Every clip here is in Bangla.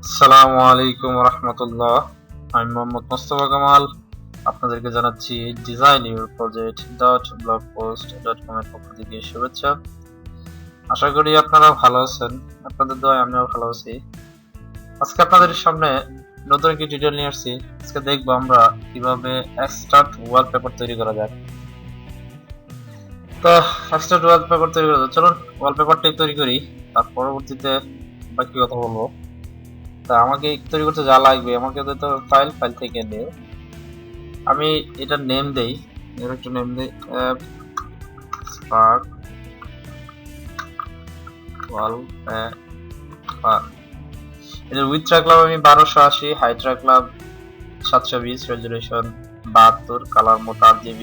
আসসালামু আলাইকুম রহমতুল্লাহ। আমি মোহাম্মদ মোস্তফা কামাল। আপনাদেরকে জানাচ্ছি design your project dot blog post dot com এর পক্ষ থেকে শুভেচ্ছা। আশা করি আপনারা ভালো আছেন। আপনাদের দোয়ায় আমিও ভালো আছি। আজকে আপনাদের সামনে নতুন একটি টিউটোরিয়াল নিয়ে আসছি। আজকে দেখবো আমরা কিভাবে এক্সট্রাক্ট ওয়ালপেপার তৈরি করা যায়। তো এক্সট্রাক্ট ওয়ালপেপার তৈরি করা যায়, চলুন ওয়ালপেপারটি তৈরি করি, তার পরবর্তীতে বাকি কথা বলবো। তা আমাকে তৈরি করতে যা লাগবে আমাকে তো ফাইল থেকে নিয়ে আমি এটা নেম দেই, এর একটা নেম দেই অ্যাপ স্পার্ক ওয়ালপেপার। এর উইডথ রাখলাম আমি 1280, হাইট রাখলাম 720, resolution 72, colour mode 8 GB,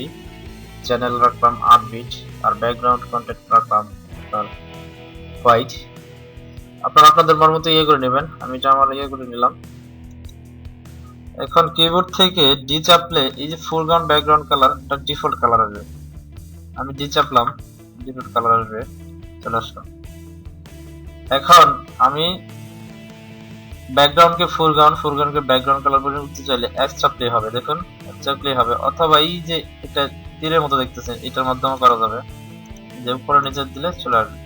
channel রাখলাম 8 বিট, আর ব্যাকগ্রাউন্ড কন্টেন্ট রাখলাম হোয়াইট। আপনারা আপনাদের মন মতো ইয়ে করে নেবেন, আমি এটা আমার ইয়ে করে নিলাম। এখন কিবোর্ড থেকে ডি চাপলে এই যে ফোরগ্রাউন্ড ব্যাকগ্রাউন্ড কালার, এটা ডিফল্ট কালার আসবে। আমি ডি চাপলাম, ডিফল্ট কালার আসবে, চলে আসলো। এখন আমি ব্যাকগ্রাউন্ডকে ফোরগ্রাউন্ডকে ব্যাকগ্রাউন্ড কালার করে উঠতে চাইলে এক্স চাপলেই হবে, দেখুন এক্স চাপলেই হবে, অথবা এই যে এটা তীরের মতো দেখতেছেন এটার মাধ্যমে করা যাবে, যে উপরে নিচে দিলে চলে আসবে।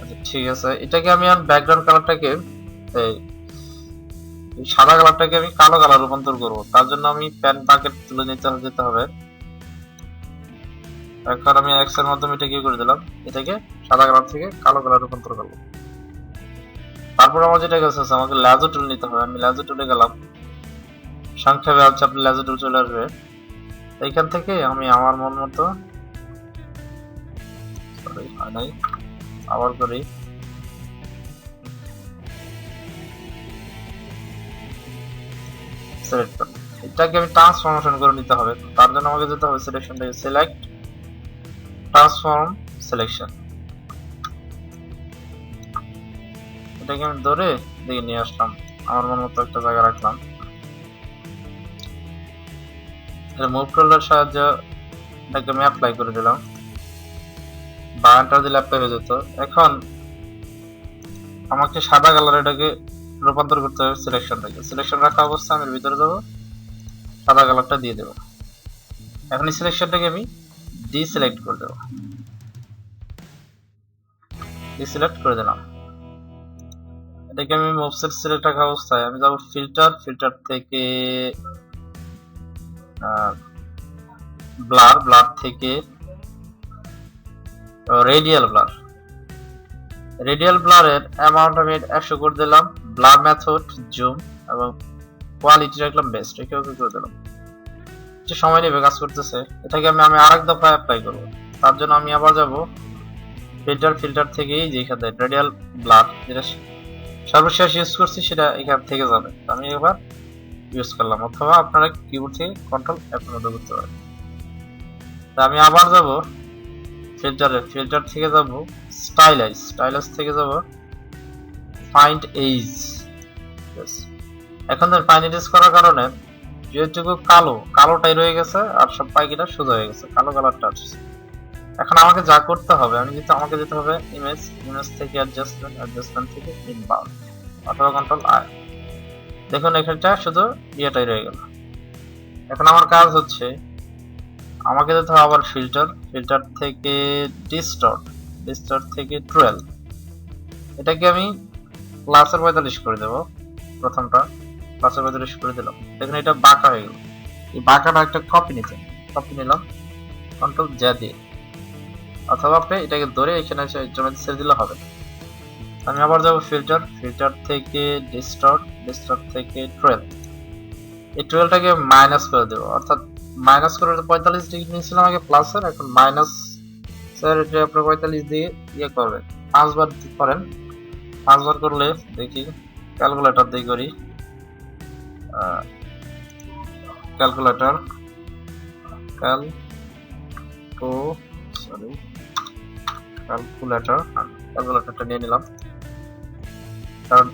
আচ্ছা ঠিক আছে, এটাকে আমি ব্যাকগ্রাউন্ড কালারটাকে সাদা কালারটাকে আমি কালো কালার রূপান্তর করব। তার জন্য আমি প্যান বাকেট তুলে যেতে হবে। এখন আমি এক্স এর মাধ্যমে এটা কি করে দিলাম, এটাকে সাদা কালার থেকে কালো কালার রূপান্তর করব। তারপর আমার যেটা কাজ আছে, আমাকে লেজার টুল নিতে হবে। আমি লেজার টুলে গেলাম, সংক্ষেপে হচ্ছে আপনি লেজার টুল চলে আসবে। এইখান থেকে আমি আমার মন মতো আবার করি, সিলেক্ট করব। এটাকে আমি ট্রান্সফরমেশন করে নিতে হবে। তার জন্য আমাকে যেতে হবে সিলেকশন থেকে সিলেক্ট ট্রান্সফর্ম সিলেকশন। এটাকে আমি ধরে দিকে নিয়ে আসলাম, আমার মন মতো একটা জায়গা রাখলাম। এটা মুভ টুলের সাহায্যে এটাকে আমি অ্যাপ্লাই করে দিলাম, বাটনটা দিলে অ্যাপ্লাই হয়ে যেত। এখন আমাকে সাদা কালার এটাকে রূপান্তর করতে হবে সিলেকশন থেকে। সিলেকশন রাখা অবস্থায় আমি ভিতরে দেবো, সাদা কালারটা দিয়ে দেবো। এখন এই সিলেকশনটাকে আমি ডিসিলেক্ট করে দেবো, ডিসিলেক্ট করে দিলাম। এটাকে আমি মুভসেট সিলেক্ট রাখা অবস্থায় আমি যাবো ফিল্টার থেকে ব্লার থেকে রেডিয়াল ব্লারের অ্যামাউন্ট আমি 100 করে দিলাম। ব্লার মেথড জুম এবং কোয়ালিটি রাখলাম বেস্ট, ওকে করে দিলাম। যে সময় নেবে কাজ করতেছে, এটাকে আমি আরেক দফা অ্যাপ্লাই করব। তার জন্য আমি আবার যাব ফিল্টার থেকে যেখানে রেডিয়াল ব্লার, যেটা সর্বশেষ ইউজ করছি সেটা এখান থেকে যাবে, আমি এবার ইউজ করলাম। অথবা আপনারা কিবোর্ড থেকে কন্ট্রোল এফ মধ্যে করতে পারেন। তা আমি আবার যাব ফিল্টার থেকে যাব স্টাইলাইজ থেকে যাব ফাইন্ড এজ। এখন ফাইন্ড এজ করার কারণে যেটুকু কালোটাই রয়ে গেছে আর সব পাইকিটা সোজা হয়ে গেছে, কালো কালারটা আসছে। এখন আমাকে যা করতে হবে, আমাকে যেতে হবে ইমেজ থেকে অ্যাডজাস্টমেন্ট থেকে ইনবাউন্ড, অথবা কন্ট্রোল আই। দেখুন এখানটা শুধু ইয়েটাই রয়ে গেল। এখন আমার কাজ হচ্ছে আমাকে যেতে হবে আবার ফিল্টার থেকে ডিস্টর্ট থেকে 12। এটাকে আমি প্লাসের 45 করে দেবো। প্রথমটা প্লাসের 45 করে দিলাম। দেখুন এটা বাঁকা হয়ে গেল। এই বাঁকাটা একটা কপি নিলাম কন্ট্রোল জে দিয়ে, অথবা আপনি এটাকে ধরে এখানে ছেড়ে দিলে হবে। আমি আবার যাবো ফিল্টার থেকে ডিস্টর্ট থেকে 12। এই 12টাকে মাইনাস করে দেবো, অর্থাৎ মাইনাস করে 45 ডিগ্রি নিয়েছিলাম আগে প্লাসের, এখন মাইনাস এটা আপনি 45 দিয়ে ইয়ে করবেন। 5 বার করেন, 5 বার করলে দেখি ক্যালকুলেটর দিয়ে করি। ক্যালকুলেটরটা নিয়ে নিলাম, কারণ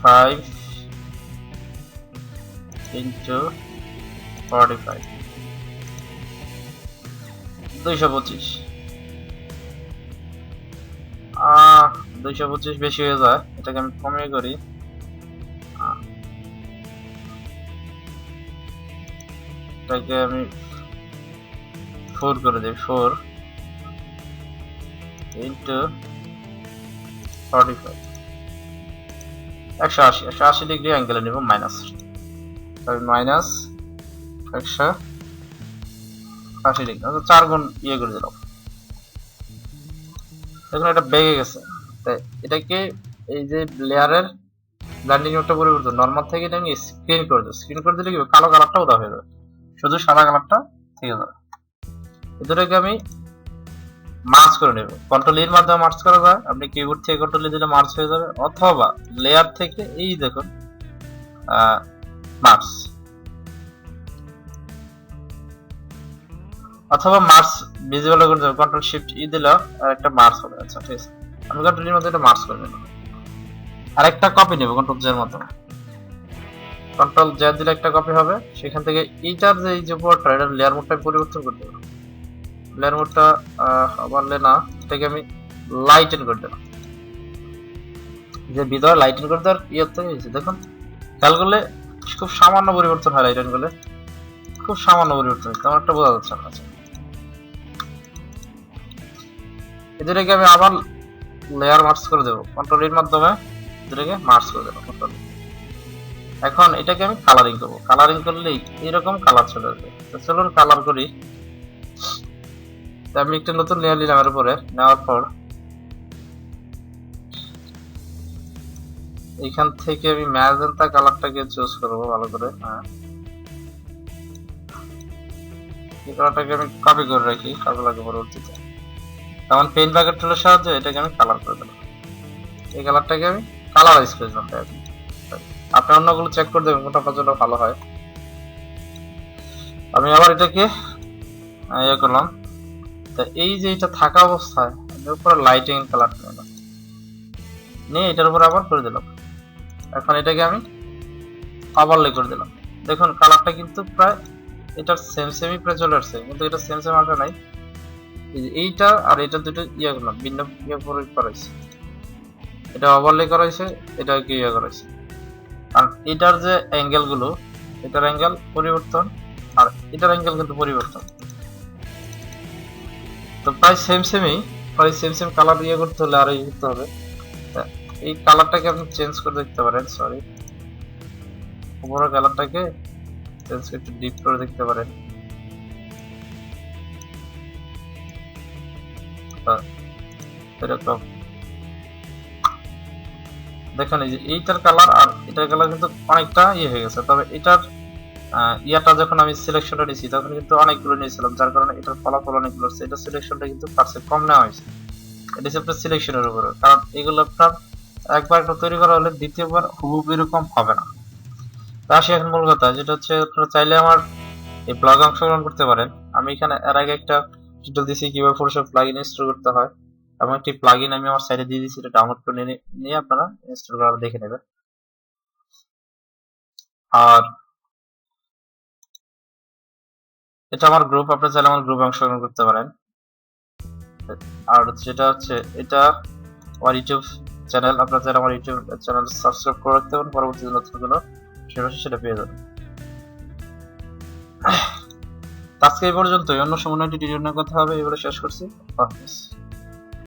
5 into 45 225। 225 বেশি হয়ে যায়, এটাকে আমি কমিয়ে করি এটাকে আমি 4 করে দিই, 4 ইন্টু 45, 180 ডিগ্রি অ্যাঙ্গেলে নিব মাইনাস, তাহলে মাইনাস 180 ডিগ্রি, 4 গুণ ইয়ে করে দিলাম। দেখুন এটা বেগে গেছে। তাই এটাকে এই যে লেয়ারের ব্লেন্ডিং মোডটা পরিবর্তন নরমাল থেকে এটা আমি স্ক্রিন করে দেব। স্ক্রিন করে দিলে কি কালো কালারটা উদা হয়ে যাবে, শুধু সাদা কালারটা থেকে যাবে। এটাকে আমি মার্জ করে নেব। কন্ট্রোল এর মাধ্যমে মার্জ করা যায়, আপনি কিবোর্ড থেকে কন্ট্রোল দিলে মার্জ হয়ে যাবে, অথবা লেয়ার থেকে এই দেখুন মার্জ, অথবা মার্জ ভিজিবল করে দেব, কন্ট্রোল শিফট ই দিলে আর একটা মার্জ হবে। আচ্ছা ঠিক আছে, আমি কন্ট্রোল এর মধ্যে এটা মার্জ করে নেব। আরেকটা কপি নেব কন্ট্রোল জের মতো, কন্ট্রোল জে দিলে একটা কপি হবে। সেখান থেকে এইটার যে এই যে উপরটা এটা লেয়ার মোডটা পরিবর্তন করে দেব। লেয়ার মোডটা আবার না, এটাকে আমি লাইটেন করে দেব। যে ভিতরে লাইটেন করে দেওয়ার ইয়েতে হয়েছে দেখুন, খেয়াল করলে খুব সামান্য পরিবর্তন হয়, লাইটেন করলে খুব সামান্য পরিবর্তন, তেমন একটা বোঝা যাচ্ছে না। আচ্ছা এটাকে আমি আবার লেয়ার মার্জ করে দেব, কন্ট্রোল এর মাধ্যমে এটাকে মার্জ করে দেব কন্ট্রোল। এখন এটাকে আমি কালারিং করব, কালারিং করলেই এরকম কালার চলে আসবে। তো চলুন কালার করি। আমি একটা নতুন লেয়ার নিলাম, এর উপরে নেওয়ার পর এখান থেকে আমি ম্যাজেন্টা কালারটাকে চুজ করব ভালো করে। হ্যাঁ, এই কালারটাকে আমি কপি করে রাখি কাজে লাগে পরবর্তীতে। তখন পেইন্ট বাকেট টুলের সাহায্যে এটাকে আমি কালার করে দিলাম। এই কালারটাকে আমি কালারাইজ করে দিলাম। আপনি অন্যগুলো চেক করে দেবেন কোনটা আপনার জন্য ভালো হয়। আমি আবার এটাকে ইয়ে করলাম। তা এই যে এটা থাকা অবস্থায় এর উপরে লাইটিং কালার নিলাম, নিয়ে এটার উপর আবার করে দিলাম। এখন এটাকে আমি ওভারলে করে দিলাম। দেখুন কালারটা কিন্তু প্রায় এটার সেমই প্রায় চলে আসছে, কিন্তু এটা সেম আসে নাই। এইটা আর এটা দুটো ইয়ে করলাম, ভিন্ন ইয়ে করে করাইছে, এটা ওভারলে করাইছে, এটা কি ইয়ে করাইছে। আর এটার যে অ্যাঙ্গেল গুলো, এটার অ্যাঙ্গেল পরিবর্তন আর এটার অ্যাঙ্গেল কিন্তু পরিবর্তন, তো প্রায় সেম কালার ইয়ে করতে হলে আরো ইয়ে করতে হবে। এই কালারটাকে আপনি চেঞ্জ করে দেখতে পারেন, সরি উপরের কালারটাকে চেঞ্জ করে একটু ডিপ করে দেখতে পারেন। এরকম দেখেন এই যে এইটার কালার আর এটার কালার কিন্তু অনেকটা ইয়ে হয়ে গেছে। তবে এটার ইয়াটা যখন আমি সিলেকশনটা নিয়েছি তখন কিন্তু অনেকগুলো নিয়েছিলাম, যার কারণে এটার ফলাফল অনেকগুলো হচ্ছে। এটা সিলেকশনটা কিন্তু পার্সেন্ট কম নেওয়া হয়েছে, এটা হচ্ছে আপনার সিলেকশনের উপরে, কারণ এগুলো আপনার একবার একটা তৈরি করা হলে দ্বিতীয়বার হুবহু এরকম হবে না। তা আসি এখন মূল কথা, যেটা হচ্ছে আপনারা চাইলে আমার এই ব্লগে অংশগ্রহণ করতে পারেন। আমি এখানে এর আগে একটা টিউটোরিয়াল দিয়েছি কিভাবে ফটোশপ প্লাগইন ইনস্টল করতে হয়, এবং একটি প্লাগইন আমি আমার সাইটে দিয়ে দিয়েছি, এটা ডাউনলোড করে নিয়ে আপনারা ইনস্টল করা দেখে নেবেন। আর এটা আমার গ্রুপ, আপনারা চাইলে আমার গ্রুপে অংশগ্রহণ করতে পারেন। আর যেটা হচ্ছে এটা আমার ইউটিউব চ্যানেল, আপনারা চাইলে আমার ইউটিউব চ্যানেল সাবস্ক্রাইব করে রাখতে পারেন, পরবর্তীতে নতুন কোনো সেটা পেয়ে যাবেন। আজকে এই পর্যন্তই, অন্য সময় টিউটোরিয়াল নিয়ে কথা হবে, এগুলো শেষ করছি।